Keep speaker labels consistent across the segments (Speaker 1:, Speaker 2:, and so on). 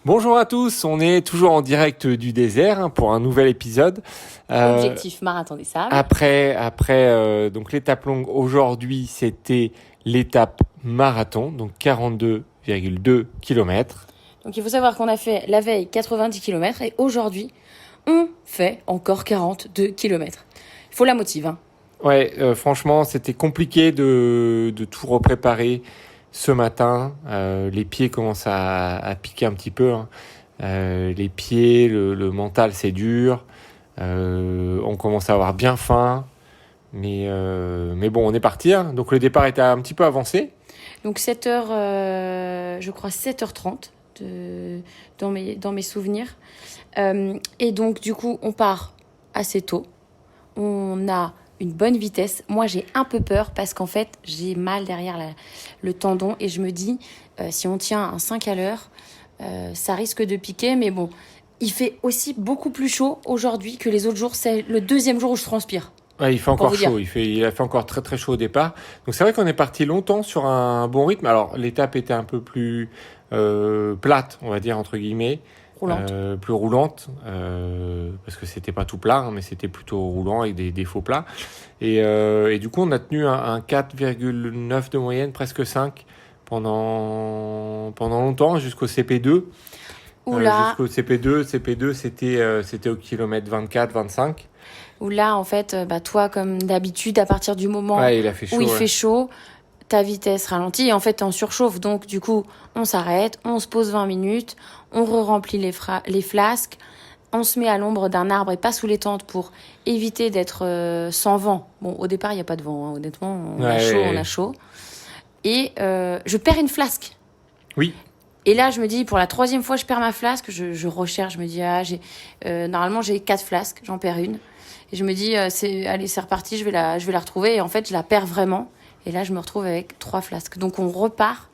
Speaker 1: Bonjour à tous, on est toujours en direct du désert pour un nouvel épisode.
Speaker 2: Objectif Marathon des Sables.
Speaker 1: Après donc l'étape longue aujourd'hui, c'était l'étape marathon, donc 42,2 km.
Speaker 2: Donc il faut savoir qu'on a fait la veille 90 km et aujourd'hui, on fait encore 42 km. Il faut la motive. Hein.
Speaker 1: Ouais, franchement, c'était compliqué de tout repréparer ce matin. Les pieds commencent à piquer un petit peu. Hein. Les pieds, le mental, c'est dur. On commence à avoir bien faim. Mais bon, on est parti. Hein. Donc le départ était un petit peu avancé.
Speaker 2: Donc 7h, je crois 7h30 dans mes souvenirs. Et donc du coup, on part assez tôt. On a une bonne vitesse. Moi, j'ai un peu peur parce qu'en fait, j'ai mal derrière le tendon et je me dis, si on tient un 5 à l'heure, ça risque de piquer. Mais bon, il fait aussi beaucoup plus chaud aujourd'hui que les autres jours. C'est le deuxième jour où je transpire.
Speaker 1: Ouais, il fait encore chaud. Il a fait encore très très chaud au départ. Donc c'est vrai qu'on est parti longtemps sur un bon rythme. Alors l'étape était un peu plus plate, on va dire entre guillemets.
Speaker 2: Roulante.
Speaker 1: Plus roulante, parce que c'était pas tout plat, hein, mais c'était plutôt roulant avec des faux plats. Et du coup, on a tenu un 4,9 de moyenne, presque 5, pendant longtemps, jusqu'au CP2. Jusqu'au CP2, c'était au kilomètre 24, 25.
Speaker 2: Où là, en fait, toi, comme d'habitude, à partir du moment où il fait chaud, ta vitesse ralentit et en fait, t'es en surchauffe. Donc, du coup, on s'arrête, on se pose 20 minutes, on re-remplit les flasques, on se met à l'ombre d'un arbre et pas sous les tentes pour éviter d'être sans vent. Bon, au départ, il n'y a pas de vent, hein, honnêtement, on a chaud. Et je perds une flasque.
Speaker 1: Oui.
Speaker 2: Et là, je me dis, pour la troisième fois, je perds ma flasque. Je recherche, je me dis, normalement, j'ai 4 flasques, j'en perds une. Et je me dis, c'est reparti, je vais la retrouver. Et en fait, je la perds vraiment. Et là, je me retrouve avec 3 flasques. Donc, on repart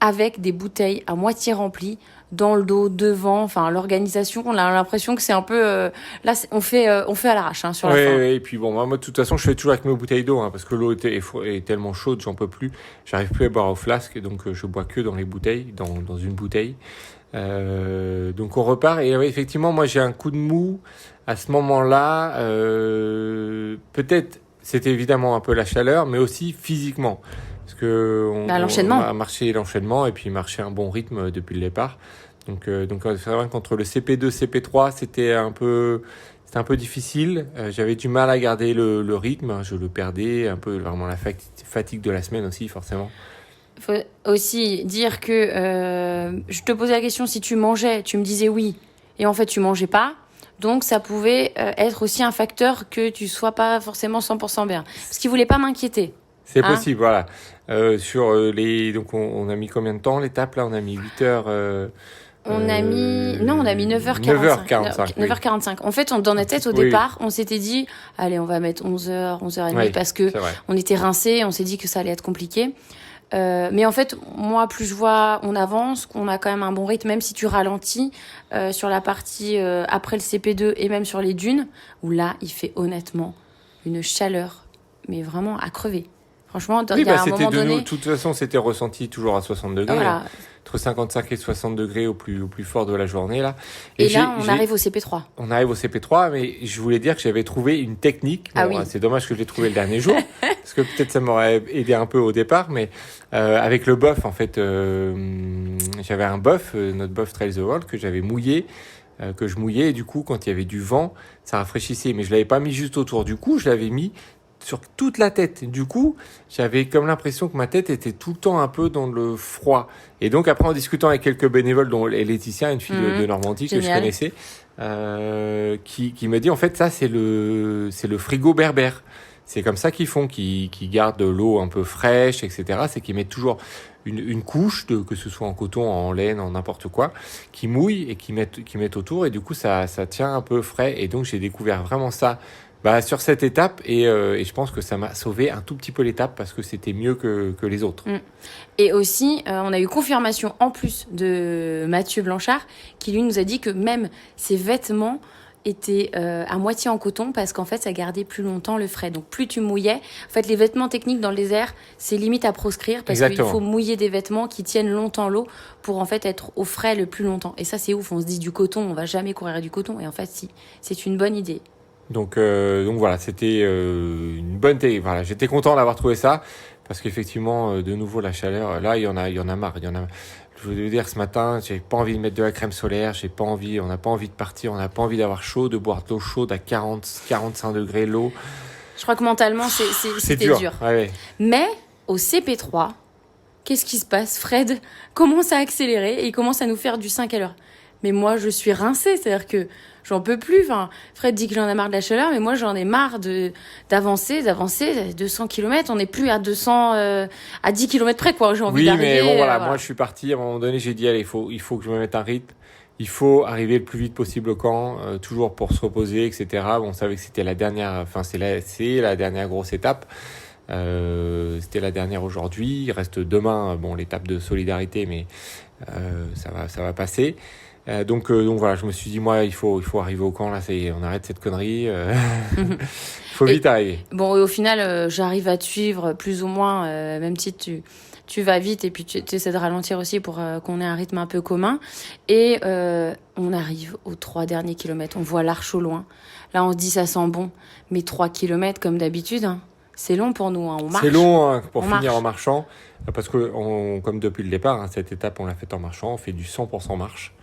Speaker 2: avec des bouteilles à moitié remplies, dans le dos, devant. Enfin, l'organisation, on a l'impression que c'est un peu... là, on fait à l'arrache sur la fin.
Speaker 1: Et puis bon, moi, de toute façon, je fais toujours avec mes bouteilles d'eau, hein, parce que l'eau est tellement chaude, j'en peux plus. J'arrive plus à boire au flasque, donc je bois que dans les bouteilles, dans une bouteille. Donc on repart. Et effectivement, moi, j'ai un coup de mou à ce moment-là. Peut-être, c'était évidemment un peu la chaleur, mais aussi physiquement. Parce que on a marché l'enchaînement et puis marché un bon rythme depuis le départ. Donc c'est vrai qu'entre le CP2, CP3, c'était un peu difficile. J'avais du mal à garder le rythme. Je le perdais un peu, vraiment la fatigue de la semaine aussi, forcément.
Speaker 2: Il faut aussi dire que je te posais la question si tu mangeais, tu me disais oui, et en fait tu mangeais pas. Donc ça pouvait être aussi un facteur que tu sois pas forcément 100% bien. Parce qu'il voulait pas m'inquiéter.
Speaker 1: C'est possible, voilà. Donc on a mis combien de temps l'étape là? On a mis 8 heures.
Speaker 2: On a mis 9h45. 9h45. En fait, dans notre tête, au départ, on s'était dit, allez, on va mettre 11h, 11h30, parce que on était rincés, on s'est dit que ça allait être compliqué. Mais en fait, moi, plus je vois, on avance, qu'on a quand même un bon rythme, même si tu ralentis sur la partie après le CP2 et même sur les dunes, où là, il fait honnêtement une chaleur, mais vraiment à crever. Franchement, il y a un moment donné...
Speaker 1: De toute façon, c'était ressenti toujours à 60 degrés.
Speaker 2: Voilà.
Speaker 1: Hein, entre 55 et 60 degrés au plus fort de la journée. Là.
Speaker 2: Et là, on arrive au CP3.
Speaker 1: On arrive au CP3, mais je voulais dire que j'avais trouvé une technique. Bon, c'est dommage que je l'ai trouvé le dernier jour, parce que peut-être ça m'aurait aidé un peu au départ, mais avec le bœuf, en fait, j'avais un bœuf, notre bœuf Trail the World, que j'avais mouillé, que je mouillais, et du coup, quand il y avait du vent, ça rafraîchissait. Mais je l'avais pas mis juste autour du cou, je l'avais mis sur toute la tête. Du coup, j'avais comme l'impression que ma tête était tout le temps un peu dans le froid. Et donc après, en discutant avec quelques bénévoles, dont Laetitia, une fille de Normandie que je connaissais, qui me dit en fait ça c'est le frigo berbère. C'est comme ça qu'ils font, qu'ils gardent l'eau un peu fraîche, etc. C'est qu'ils mettent toujours une couche, que ce soit en coton, en laine, en n'importe quoi, qui mouille et qui mettent autour. Et du coup, ça tient un peu frais. Et donc, j'ai découvert vraiment ça sur cette étape, et je pense que ça m'a sauvé un tout petit peu l'étape parce que c'était mieux que les autres.
Speaker 2: Et aussi, on a eu confirmation en plus de Mathieu Blanchard qui lui nous a dit que même ses vêtements était à moitié en coton parce qu'en fait, ça gardait plus longtemps le frais. Donc, plus tu mouillais, en fait, les vêtements techniques dans le désert, c'est limite à proscrire parce qu'il faut mouiller des vêtements qui tiennent longtemps l'eau pour en fait être au frais le plus longtemps. Et ça, c'est ouf. On se dit du coton, on va jamais courir du coton. Et en fait, si, c'est une bonne idée.
Speaker 1: Donc voilà, c'était une bonne idée. Voilà, j'étais content d'avoir trouvé ça parce qu'effectivement, de nouveau, la chaleur, là, il y en a marre. Je veux dire, ce matin, j'ai pas envie de mettre de la crème solaire, on n'a pas envie de partir, on n'a pas envie d'avoir chaud, de boire de l'eau chaude à 40, 45 degrés l'eau.
Speaker 2: Je crois que mentalement, c'était dur.
Speaker 1: Ouais.
Speaker 2: Mais au CP3, qu'est-ce qui se passe? Fred commence à accélérer et il commence à nous faire du 5 à l'heure. Mais moi, je suis rincée, c'est-à-dire que j'en peux plus. Enfin, Fred dit que j'en ai marre de la chaleur, mais moi, j'en ai marre d'avancer 200 km. On n'est plus à 200, à 10 km près, quoi. J'ai envie d'arriver.
Speaker 1: Oui, mais bon, voilà. Moi, je suis parti. À un moment donné, j'ai dit, allez, il faut que je me mette un rythme. Il faut arriver le plus vite possible au camp, toujours pour se reposer, etc. Bon, on savait que c'était la dernière, c'est la dernière grosse étape. C'était la dernière aujourd'hui. Il reste demain, l'étape de solidarité, mais ça va passer. Donc voilà, je me suis dit, moi, il faut arriver au camp, là, on arrête cette connerie, il faut vite arriver.
Speaker 2: Bon, et au final, j'arrive à te suivre plus ou moins, même si tu vas vite et puis tu essaies de ralentir aussi pour qu'on ait un rythme un peu commun. Et on arrive aux 3 derniers kilomètres, on voit l'Arche au loin. Là, on se dit, ça sent bon, mais 3 kilomètres, comme d'habitude, hein, c'est long pour nous, hein, on marche.
Speaker 1: C'est long pour finir en marchant, parce que comme depuis le départ, cette étape, on l'a faite en marchant, on fait du 100% marche.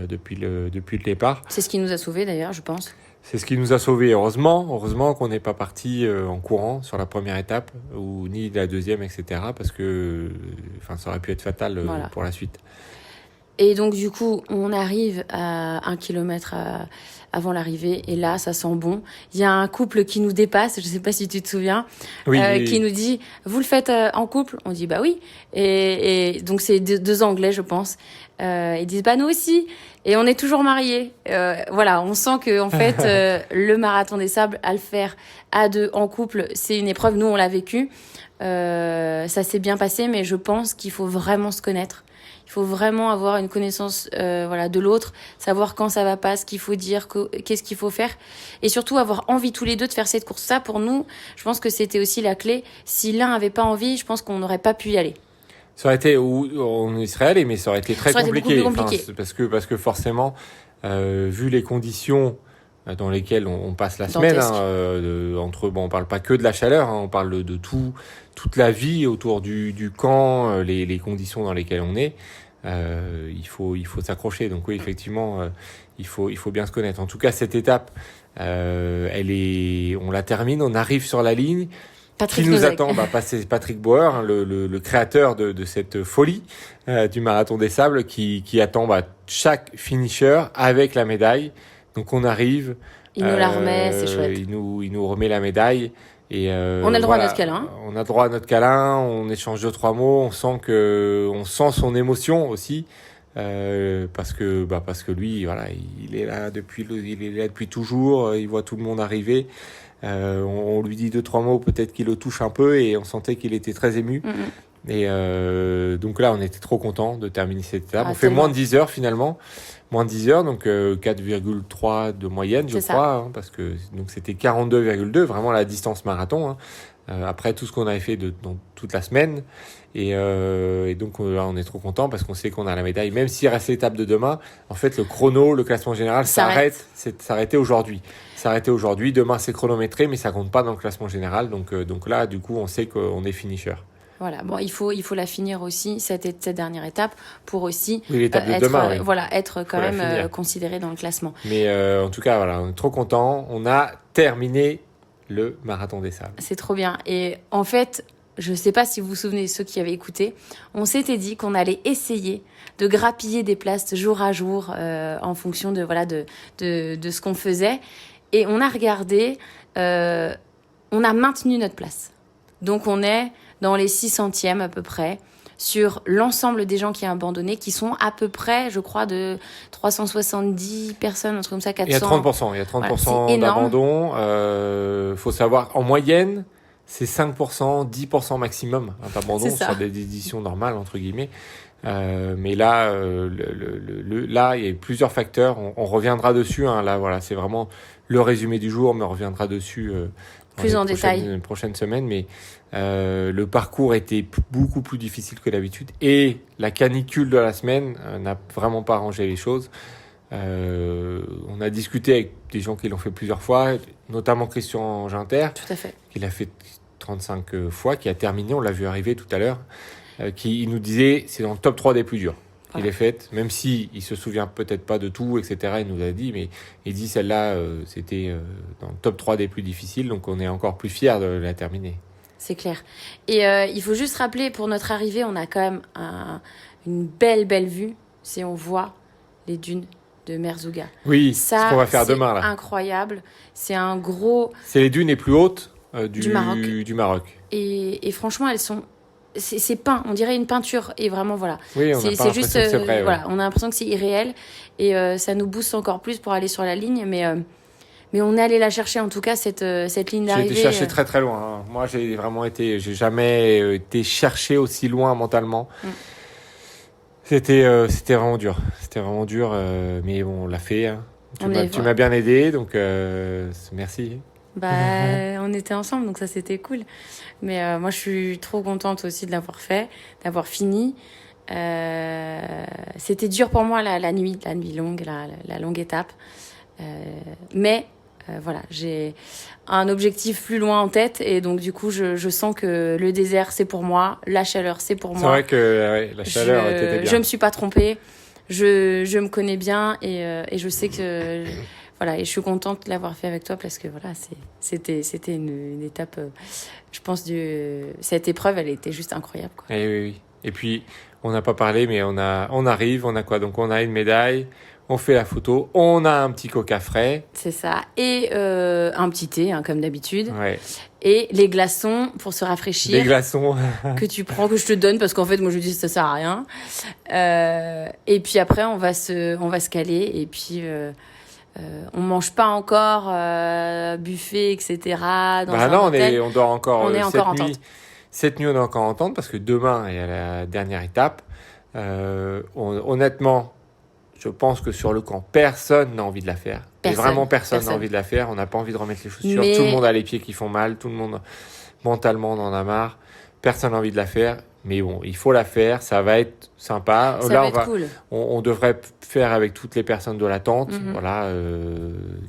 Speaker 1: Depuis le départ.
Speaker 2: C'est ce qui nous a sauvés d'ailleurs, je pense.
Speaker 1: C'est ce qui nous a sauvés, heureusement qu'on n'est pas parti en courant sur la première étape, ou ni la deuxième, etc. Parce que ça aurait pu être fatal pour la suite.
Speaker 2: Et donc du coup, on arrive à 1 kilomètre avant l'arrivée, et là, ça sent bon. Il y a un couple qui nous dépasse, je ne sais pas si tu te souviens, qui nous dit « Vous le faites en couple ?» On dit « Bah oui ». Et donc c'est deux Anglais, je pense. Ils disent « Bah nous aussi ». Et on est toujours mariés. Voilà, on sent que en fait, le marathon des sables, à le faire à deux, en couple, c'est une épreuve. Nous, on l'a vécu. Ça s'est bien passé, mais je pense qu'il faut vraiment se connaître. Il faut vraiment avoir une connaissance de l'autre, savoir quand ça va pas, ce qu'il faut dire, qu'est-ce qu'il faut faire. Et surtout, avoir envie tous les deux de faire cette course. Ça, pour nous, je pense que c'était aussi la clé. Si l'un avait pas envie, je pense qu'on n'aurait pas pu y aller.
Speaker 1: Ça aurait été, on y serait allé, mais ça aurait été très compliqué. Parce que forcément, vu les conditions dans lesquelles on passe la semaine, on parle pas que de la chaleur, on parle de toute la vie autour du camp, les conditions dans lesquelles on est. Il faut s'accrocher. Donc oui, effectivement, il faut bien se connaître. En tout cas, cette étape, on la termine, on arrive sur la ligne.
Speaker 2: Patrick
Speaker 1: qui nous attend, c'est Patrick Bauer, le créateur de cette folie du marathon des sables, qui attend chaque finisher avec la médaille. Donc on arrive.
Speaker 2: Il nous la remet, c'est chouette.
Speaker 1: Il nous remet la médaille. Et
Speaker 2: on a le droit à notre câlin.
Speaker 1: On a le droit à notre câlin. On échange 2-3 mots. On sent son émotion aussi. Parce que lui, voilà, il est là depuis toujours. Il voit tout le monde arriver. On lui dit 2-3 mots, peut-être qu'il le touche un peu, et on sentait qu'il était très ému. Et donc là, on était trop contents de terminer cette étape. On fait moins de 10 heures finalement. Moins de 10 heures, donc 4,3 de moyenne, je crois, parce que donc c'était 42,2, vraiment la distance marathon. Après tout ce qu'on avait fait dans toute la semaine. Et donc là, on est trop content parce qu'on sait qu'on a la médaille. Même s'il reste l'étape de demain, en fait, le classement général s'arrêtait aujourd'hui. Demain, c'est chronométré, mais ça compte pas dans le classement général. Donc là, du coup, on sait qu'on est finisher.
Speaker 2: Voilà, bon, il faut la finir aussi, cette dernière étape, pour aussi
Speaker 1: l'étape de demain,
Speaker 2: être quand même considéré dans le classement.
Speaker 1: Mais en tout cas, voilà, on est trop contents. On a terminé le marathon des sables.
Speaker 2: C'est trop bien. Et en fait, je ne sais pas si vous vous souvenez, ceux qui avaient écouté, on s'était dit qu'on allait essayer de grappiller des places jour à jour en fonction de ce qu'on faisait. Et on a regardé, on a maintenu notre place. Donc on est dans les 600e à peu près, sur l'ensemble des gens qui ont abandonné, qui sont à peu près, je crois, de 370 personnes, un truc comme ça, 400.
Speaker 1: Il y a 30% d'abandon. Faut savoir, en moyenne, c'est 5%, 10% maximum d'abandon sur des éditions normales, entre guillemets. Mais là, là, il y a plusieurs facteurs. On reviendra dessus. Hein. Là, voilà, c'est vraiment le résumé du jour, mais on reviendra dessus
Speaker 2: plus en détail
Speaker 1: les prochaines semaines. Mais le parcours était beaucoup plus difficile que d'habitude. Et la canicule de la semaine n'a vraiment pas arrangé les choses. On a discuté avec des gens qui l'ont fait plusieurs fois, notamment Christian Ginter,
Speaker 2: tout à fait,
Speaker 1: qui l'a fait 35 fois, qui a terminé, on l'a vu arriver tout à l'heure, qui il nous disait c'est dans le top 3 des plus durs qu'il est fait, même si il se souvient peut-être pas de tout, etc. Il nous a dit, mais il dit celle-là c'était dans le top 3 des plus difficiles, donc on est encore plus fiers de la terminer.
Speaker 2: C'est clair. Et il faut juste rappeler, pour notre arrivée, on a quand même une belle vue, si on voit les dunes de Merzouga.
Speaker 1: Oui, ça, ce qu'on va faire demain là.
Speaker 2: C'est incroyable. C'est un gros...
Speaker 1: C'est les dunes les plus hautes du Maroc.
Speaker 2: Et franchement, elles sont... C'est peint, on dirait une peinture. Et vraiment, voilà.
Speaker 1: Oui, on a pas l'impression que c'est vrai.
Speaker 2: Voilà, on a l'impression que c'est irréel. Et ça nous booste encore plus pour aller sur la ligne. Mais on est allé la chercher, en tout cas, cette ligne d'arrivée.
Speaker 1: J'ai été chercher très très loin. Hein. Moi, j'ai jamais été chercher aussi loin mentalement. C'était vraiment dur. C'était vraiment dur, mais bon, on l'a fait. Hein. Tu m'as bien aidé, donc merci.
Speaker 2: On était ensemble, donc ça c'était cool. Mais moi, je suis trop contente aussi de l'avoir fait, d'avoir fini. C'était dur pour moi la nuit longue, la longue étape. Mais voilà, j'ai un objectif plus loin en tête et donc du coup, je sens que le désert c'est pour moi, la chaleur c'est pour moi.
Speaker 1: C'est vrai que la chaleur était bien.
Speaker 2: Je me suis pas trompée. Je me connais bien et je sais que voilà, et je suis contente de l'avoir fait avec toi parce que voilà, c'était une étape, je pense, cette épreuve, elle était juste incroyable, quoi.
Speaker 1: Et oui. Et puis, on n'a pas parlé, mais on arrive, on a quoi? Donc, on a une médaille, on fait la photo, on a un petit coca frais.
Speaker 2: C'est ça. Et un petit thé, hein, comme d'habitude.
Speaker 1: Ouais.
Speaker 2: Et les glaçons pour se rafraîchir.
Speaker 1: Les glaçons.
Speaker 2: que tu prends, que je te donne, parce qu'en fait, moi, je dis ça sert à rien. Et puis après, on va se caler, et puis... on mange pas encore buffet, etc.
Speaker 1: On dort encore.
Speaker 2: On est encore en tente.
Speaker 1: Cette nuit, on est encore en tente parce que demain, il y a la dernière étape. Honnêtement, je pense que sur le camp, personne n'a envie de la faire. Vraiment personne n'a envie de la faire. On n'a pas envie de remettre les chaussures. Tout le monde a les pieds qui font mal. Tout le monde, mentalement, on en a marre. Personne n'a envie de la faire. Mais bon, il faut la faire, ça va être sympa.
Speaker 2: Cool.
Speaker 1: On devrait faire avec toutes les personnes de la tente, voilà,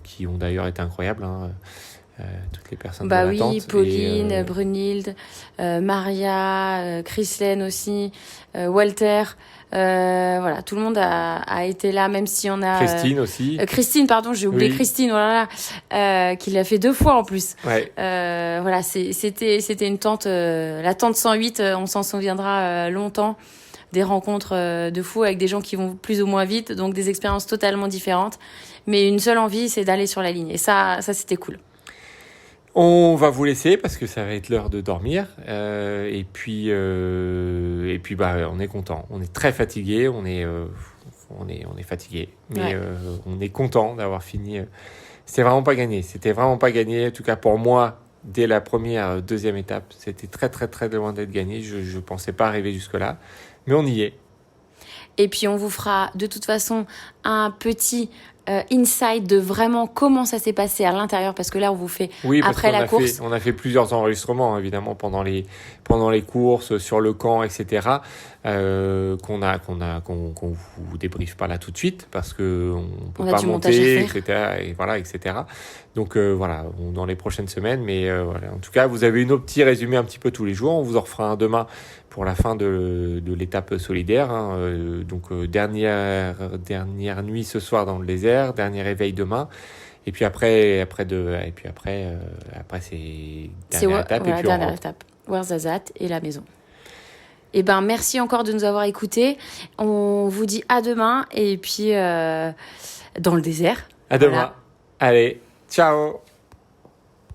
Speaker 1: qui ont d'ailleurs été incroyables, hein, toutes les personnes de la tente.
Speaker 2: Oui, Pauline, Brunhilde, Maria, Chrislène aussi, Walter. Voilà, tout le monde a été là, même si on a...
Speaker 1: Christine aussi.
Speaker 2: Christine, pardon, j'ai oublié Christine, qui l'a fait 2 fois en plus.
Speaker 1: Ouais.
Speaker 2: Voilà, c'était une tente, la tente 108, on s'en souviendra longtemps. Des rencontres de fous avec des gens qui vont plus ou moins vite, donc des expériences totalement différentes. Mais une seule envie, c'est d'aller sur la ligne. Et ça c'était cool.
Speaker 1: On va vous laisser parce que ça va être l'heure de dormir. Et puis, on est content. On est très fatigué. On est fatigué. Mais on est content d'avoir fini. C'était vraiment pas gagné. En tout cas, pour moi, dès la première, deuxième étape, c'était très, très, très loin d'être gagné. Je pensais pas arriver jusque-là. Mais on y est.
Speaker 2: Et puis, on vous fera de toute façon un petit insight de vraiment comment ça s'est passé à l'intérieur, parce que là, on vous fait après la course.
Speaker 1: On a fait plusieurs enregistrements, évidemment, pendant les courses, sur le camp, etc., qu'on vous débriefe pas là tout de suite, parce que on peut pas monter, etc., et voilà, etc. Donc, voilà, dans les prochaines semaines, mais voilà. En tout cas, vous avez nos petits résumés un petit peu tous les jours. On vous en refera un demain pour la fin de l'étape solidaire, hein. Donc, dernière nuit ce soir dans le désert, dernier réveil demain. Et puis après c'est dernière
Speaker 2: étape, Ouarzazate et la maison. Et merci encore de nous avoir écoutés. On vous dit à demain et puis dans le désert.
Speaker 1: À demain. Allez, ciao.